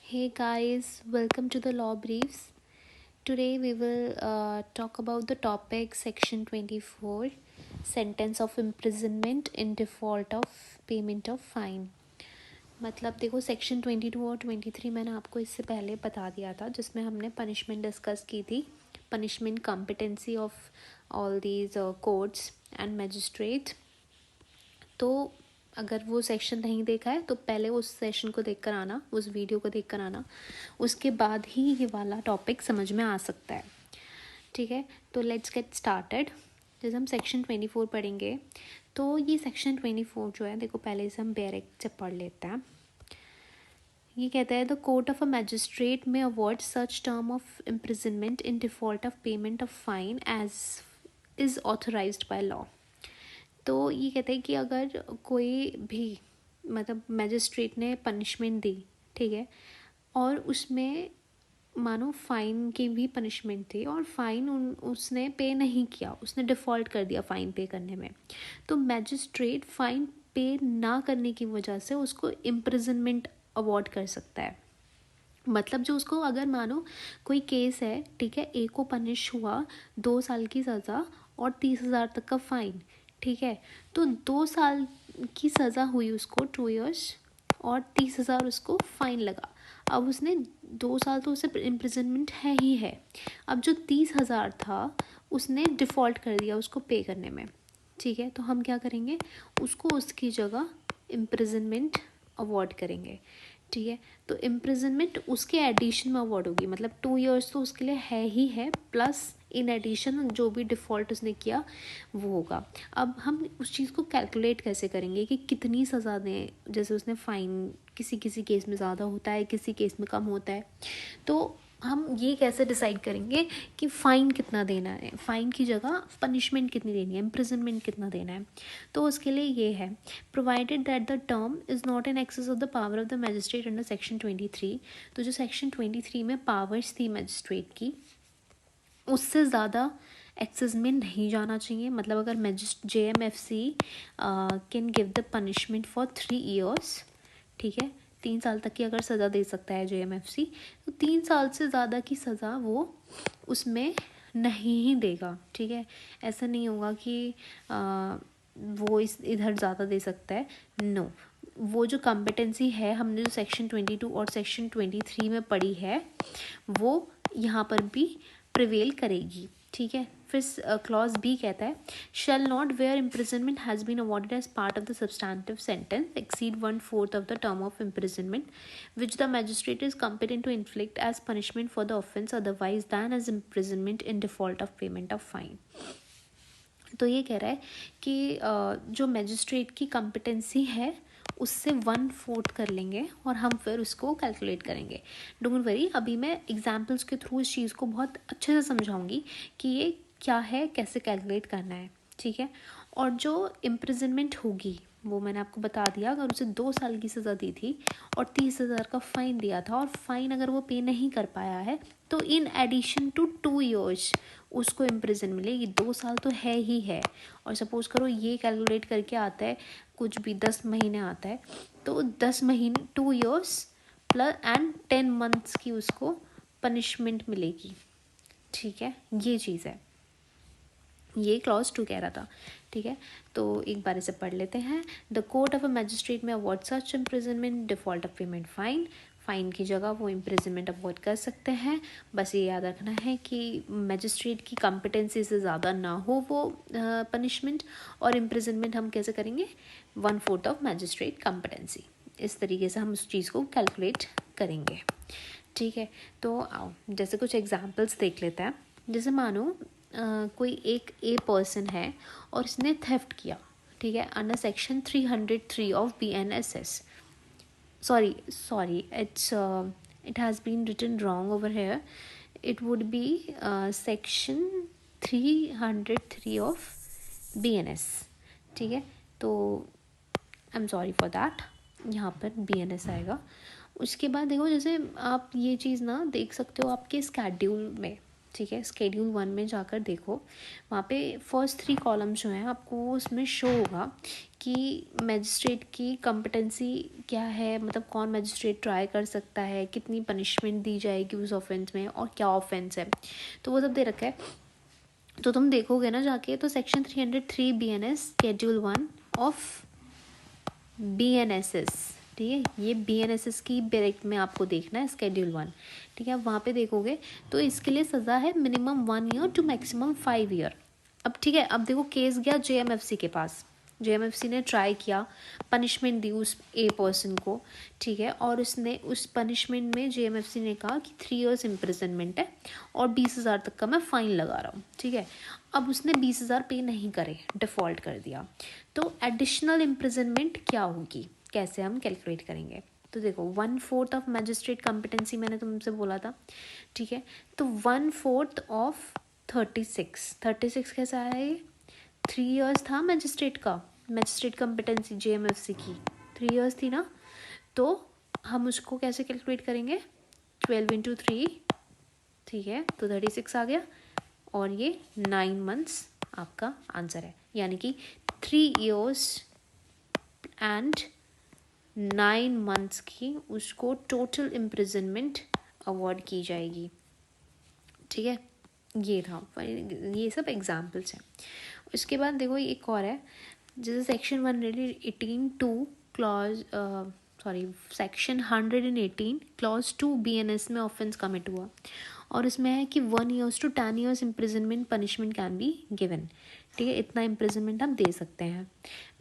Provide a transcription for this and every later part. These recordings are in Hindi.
Hey guys, welcome to the Law Briefs. Today we will talk about the topic Section 24 Sentence of Imprisonment in Default of Payment of Fine. मतलब देखो सेक्शन 22 और 23 मैंने आपको इससे पहले बता दिया था जिसमें हमने पनिशमेंट डिस्कस की थी. Punishment competency of all these courts and magistrate. तो अगर वो सेक्शन नहीं देखा है तो पहले उस सेशन को देख कर आना, उस वीडियो को देख कर आना, उसके बाद ही ये वाला टॉपिक समझ में आ सकता है. ठीक है, तो लेट्स गेट स्टार्टेड. जैसे हम सेक्शन 24 पढ़ेंगे तो ये सेक्शन 24 जो है, देखो पहले से हम डायरेक्ट से पढ़ लेते हैं. ये कहता है the court of a magistrate में award such term of imprisonment in default of payment of fine as is authorised by law. तो ये कहते हैं कि अगर कोई भी मतलब मैजिस्ट्रेट ने पनिशमेंट दी, ठीक है, और उसमें मानो फ़ाइन की भी पनिशमेंट थी और फ़ाइन उसने पे नहीं किया, उसने डिफ़ॉल्ट कर दिया फ़ाइन पे करने में, तो मैजिस्ट्रेट फ़ाइन पे ना करने की वजह से उसको इम्प्रिजनमेंट अवॉर्ड कर सकता है. मतलब जो उसको अगर मानो कोई केस है, ठीक है, ए को पनिश हुआ 2 साल की सज़ा और 30,000 तक का फ़ाइन, ठीक है, तो 2 साल की सज़ा हुई उसको 2 years और 30,000 उसको फ़ाइन लगा. अब उसने 2 साल तो उसे इम्प्रिजनमेंट है ही है. अब जो 30,000 था उसने डिफ़ॉल्ट कर दिया उसको पे करने में, ठीक है, तो हम क्या करेंगे, उसको उसकी जगह इम्प्रिजनमेंट अवॉर्ड करेंगे. ठीक है, तो इम्प्रिजनमेंट उसके एडिशन में अवॉर्ड होगी. मतलब 2 years तो उसके लिए है ही है, प्लस इन एडिशन जो भी डिफ़ॉल्ट उसने किया वो होगा. अब हम उस चीज़ को कैलकुलेट कैसे करेंगे कि कितनी सज़ा दें. जैसे उसने फ़ाइन किसी किसी केस में ज़्यादा होता है, किसी केस में कम होता है, तो हम ये कैसे डिसाइड करेंगे कि फ़ाइन कितना देना है, फ़ाइन की जगह पनिशमेंट कितनी देनी है, इम्प्रिजनमेंट कितना देना है. तो उसके लिए ये है, provided that the term is not in excess of the power of the magistrate under section 23. तो जो सेक्शन 23 में पावर्स थी मैजिस्ट्रेट की, उससे ज़्यादा एक्सेस में नहीं जाना चाहिए. मतलब अगर JMFC can give the punishment for 3 years, ठीक है, 3 साल तक की अगर सज़ा दे सकता है JMFC, तो 3 साल से ज़्यादा की सज़ा वो उसमें नहीं ही देगा. ठीक है, ऐसा नहीं होगा कि वो इधर ज़्यादा दे सकता है. नो, वो जो कॉम्पिटेंसी है हमने जो सेक्शन 22 और सेक्शन 23 में पढ़ी है वो यहाँ पर भी प्रिवेल करेगी. ठीक है, फिर क्लॉज बी कहता है shall not where imprisonment has been awarded as part of the substantive sentence exceed 1/4 of the term of imprisonment which the magistrate is competent to inflict as punishment for the offence otherwise than as imprisonment in default of payment of fine. तो ये कह रहा है कि जो मैजिस्ट्रेट की कॉम्पिटेंसी है उससे 1/4 कर लेंगे और हम फिर उसको कैलकुलेट करेंगे. डोंट वरी, अभी मैं एग्जाम्पल्स के थ्रू इस चीज़ को बहुत अच्छे से समझाऊंगी कि ये क्या है, कैसे कैलकुलेट करना है. ठीक है, और जो इम्प्रिजनमेंट होगी वो मैंने आपको बता दिया. अगर उसे 2 साल की सज़ा दी थी और 30,000 का फ़ाइन दिया था और फ़ाइन अगर वो पे नहीं कर पाया है तो इन एडिशन टू 2 years उसको इम्प्रिजन मिलेगी. 2 साल तो है ही है, और सपोज़ करो ये कैलकुलेट करके आता है कुछ भी 10 महीने आता है, तो 10 महीने 2 years प्लस एंड 10 months की उसको पनिशमेंट मिलेगी. ठीक है, ये चीज़ है, ये क्लॉज 2 कह रहा था. ठीक है, तो एक बार इसे पढ़ लेते हैं. The court of a magistrate में award such imprisonment default of payment fine. Fine की जगह वो इम्प्रिजनमेंट अवॉर्ड कर सकते हैं. बस ये याद रखना है कि मैजिस्ट्रेट की कॉम्पिटेंसी से ज़्यादा ना हो वो पनिशमेंट, और इम्प्रिजनमेंट हम कैसे करेंगे, 1/4 ऑफ मैजिस्ट्रेट कॉम्पिटेंसी. इस तरीके से हम उस चीज़ को कैलकुलेट करेंगे. ठीक है, तो आओ जैसे कुछ एग्जांपल्स देख लेते हैं. जैसे मानो कोई एक ए पर्सन है और इसने थेफ्ट किया, ठीक है, under section 303 of BNSS. sorry it has been written wrong over here. It would be section 303 of BNS. ठीक है, तो I am sorry for that, यहाँ पर BNS आएगा. उसके बाद देखो, जैसे आप ये चीज़ ना देख सकते हो आपके स्केड्यूल में. ठीक है, स्केड्यूल 1 में जाकर देखो, वहाँ पे फर्स्ट 3 कॉलम्स जो हैं आपको उसमें शो होगा कि मैजिस्ट्रेट की कॉम्पिटेंसी क्या है, मतलब कौन मैजिस्ट्रेट ट्राई कर सकता है, कितनी पनिशमेंट दी जाएगी उस ऑफेंस में और क्या ऑफेंस है, तो वो सब दे रखा है। तो तुम देखोगे ना जाके, तो section 303 BNS schedule 1 of BNSS, ठीक है, ये BNSS की डायरेक्ट में आपको देखना है स्केड्यूल 1, ठीक है। वहाँ पे देखोगे तो इसके लिए सज़ा है minimum 1 year to maximum 5 year. अब ठीक है, अब देखो केस गया JMFC के पास, JMFC ने ट्राई किया, पनिशमेंट दी उस पर्सन को, ठीक है, और उसने उस पनिशमेंट में JMFC ने कहा कि 3 इयर्स इम्प्रिजनमेंट है और 20,000 तक का मैं फ़ाइन लगा रहा हूँ, ठीक है। अब उसने 20,000 पे नहीं करे, डिफ़ॉल्ट कर दिया, तो एडिशनल इम्प्रिजनमेंट क्या होगी, कैसे हम कैलकुलेट करेंगे। तो देखो 1/4 ऑफ मैजिस्ट्रेट कॉम्पिटेंसी मैंने तुमसे बोला था, ठीक है, तो 1/4 ऑफ 36 कैसा है ये, 3 इयर्स था मैजिस्ट्रेट का, मैजिस्ट्रेट कॉम्पिटेंसी JMFC की 3 इयर्स थी ना, तो हम उसको कैसे कैलकुलेट करेंगे, 12 × 3, ठीक है, तो 36 आ गया, और ये 9 मंथ्स आपका आंसर है, यानी कि 3 इयर्स एंड 9 मंथ्स की उसको टोटल इम्प्रिजनमेंट अवॉर्ड की जाएगी, ठीक है। ये था, ये सब एग्जाम्पल्स हैं। उसके बाद देखो एक और है, जैसे section 118(2) clause section 118 clause 2 BNS में ऑफेंस कमिट हुआ, और इसमें है कि 1 years to 10 years imprisonment punishment can be given, ठीक है, इतना इम्प्रिजनमेंट हम दे सकते हैं।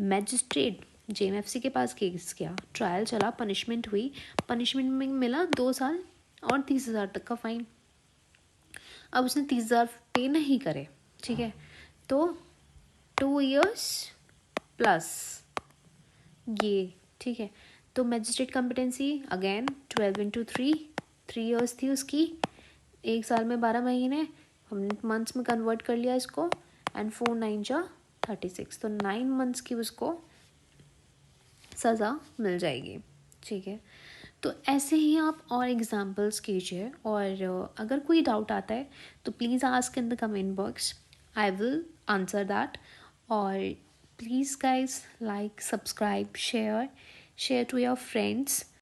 मैजिस्ट्रेट JMFC के पास केस किया, ट्रायल चला, पनिशमेंट हुई, पनिशमेंट में मिला 2 साल और 30,000 तक का फाइन। अब उसने 30,000 पे नहीं करे, ठीक है, तो 2 इयर्स प्लस ये, ठीक है, तो मैजिस्ट्रेट कॉम्पिटेंसी अगेन 12 × 3, 3 इयर्स थी उसकी, 1 साल में 12 महीने, हमने मंथ्स में कन्वर्ट कर लिया इसको, एंड 4 9 जा 36, तो 9 मंथ्स की उसको सज़ा मिल जाएगी, ठीक है। तो ऐसे ही आप और एग्जाम्पल्स कीजिए, और अगर कोई डाउट आता है तो please ask in the comment box, I will answer that. और please guys like, subscribe, share to your friends.